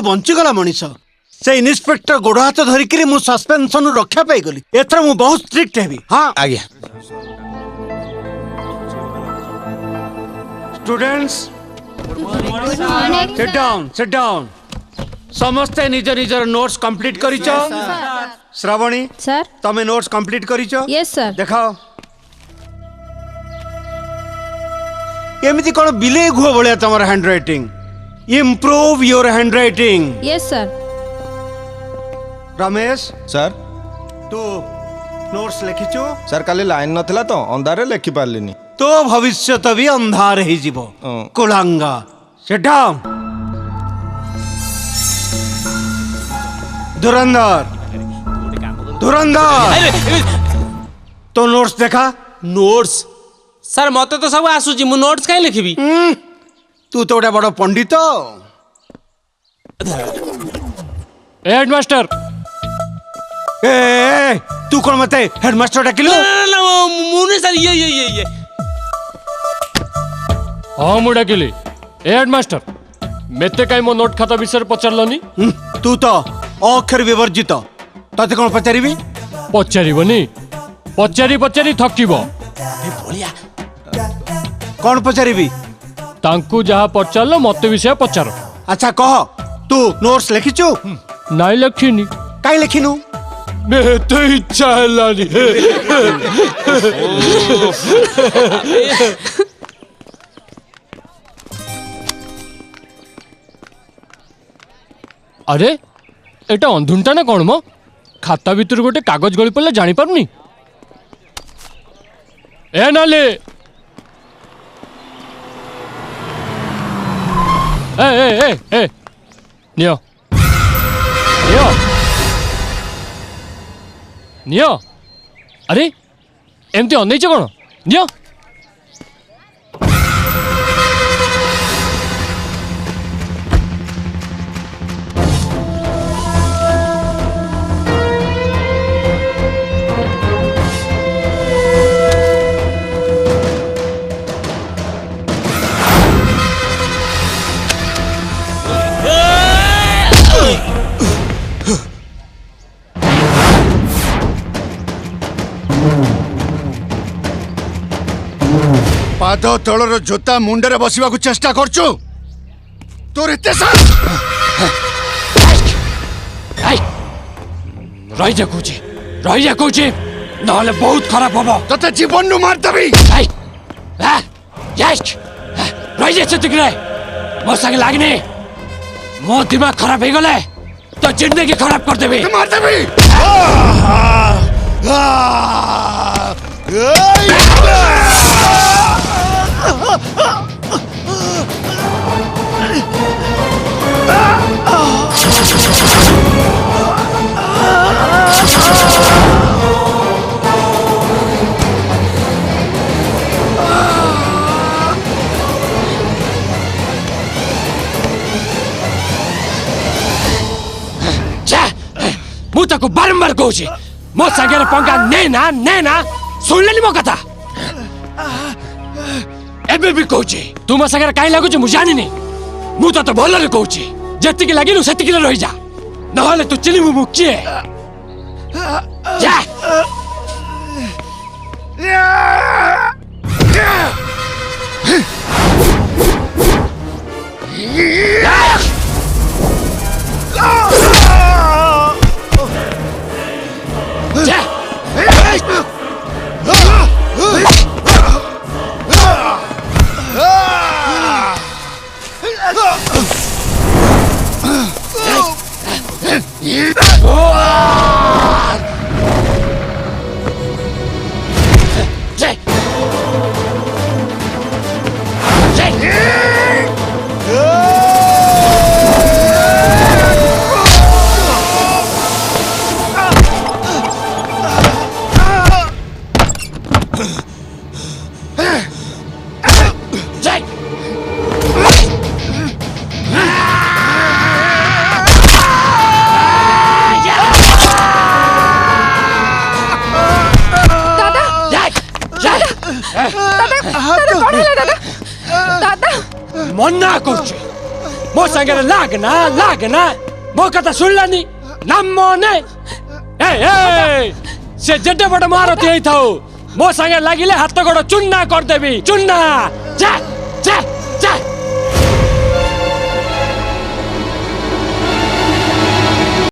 बंचीगला मनीष से इन्स्पेक्टर गोड़ हाथ धरिक मु सस्पेंशन रक्षा पाई गली एथर मु बहुत स्ट्रिक्ट हेबी। हाँ आज्ञा। स्टूडेंट्स सिट डाउन समस्ते निज निजर नोट्स कंप्लीट करिचो। श्रावणी सर तमे नोट्स कंप्लीट करिचो? Yes sir. देखाओ एमिति कोन बिले घुआ भलिया तमर handwriting. Improve your handwriting. Yes sir. Ramesh sir तू नोट्स लिखिचो? सर काली लाइन नथिला तो अंधारे लिखि पारलिनी। तो भविष्य तभी अंधार ही जीवो कुलांगा। Sit down. धुरंधर तो नोट्स देखा? नोट्स सर मत तो सब आसुची मु नोट्स काई लिखिबी? तू तो गोटे बड़ पंडित। हेडमास्टर ए तू कौन मते हेडमास्टर डाकिलु? ना मुने सर ये हाँ मु डाकिली। हेडमास्टर मेते काई मो नोट खाता विषय पचारलनी? तू तो अक्षर विवर्जित तते कौन पचारिबी? पचारिबनी पचारी पचारी थकिबो। कौन पचारिबी? तांकू जहा पचारल मते विषय पचार। अच्छा कह तू नोट्स लिखिचु? नाई लखिनी। काई लिखिनु? मेते इच्छा हेलानी। अरे एटा अंधुनटा ना कौन मो? खाता भीतर गोटे कागज गली पड़े जानी पारनी। ए नाले ए नियो नियो नियो। अरे एमती अनैच कौन? नियो। पाद तलर जोता मुंडरे बसवा चेष्टा करछु तोर एते रही जा कौची नहले बहुत खराब हबो। तते जीवन नु मार देबी। रही जा तिकरे मो संगे लागने मो दिमाग खराब हो गले तो जिंदगी खराब कर देबी। मार देबी। मु ताको बारंबार कहूची मो संगे पंगा नेना सुनलेनी मो कथा। एबे भी कहूची तू मो संगे काई लागुची मु जानिनी। मु तो भल रे कहूची जेतिकी लागिनु सेतिकी रही जा नहले तू चिली मु मुक्की जा। मना मो संगे लागना मो कथा सुनलानी नमो ने ए से जड्डे बड़ मारती है थाओ मो संगे लागिले हाथ गोड़ चुन्ना कर देबी चुन्ना जा जा जा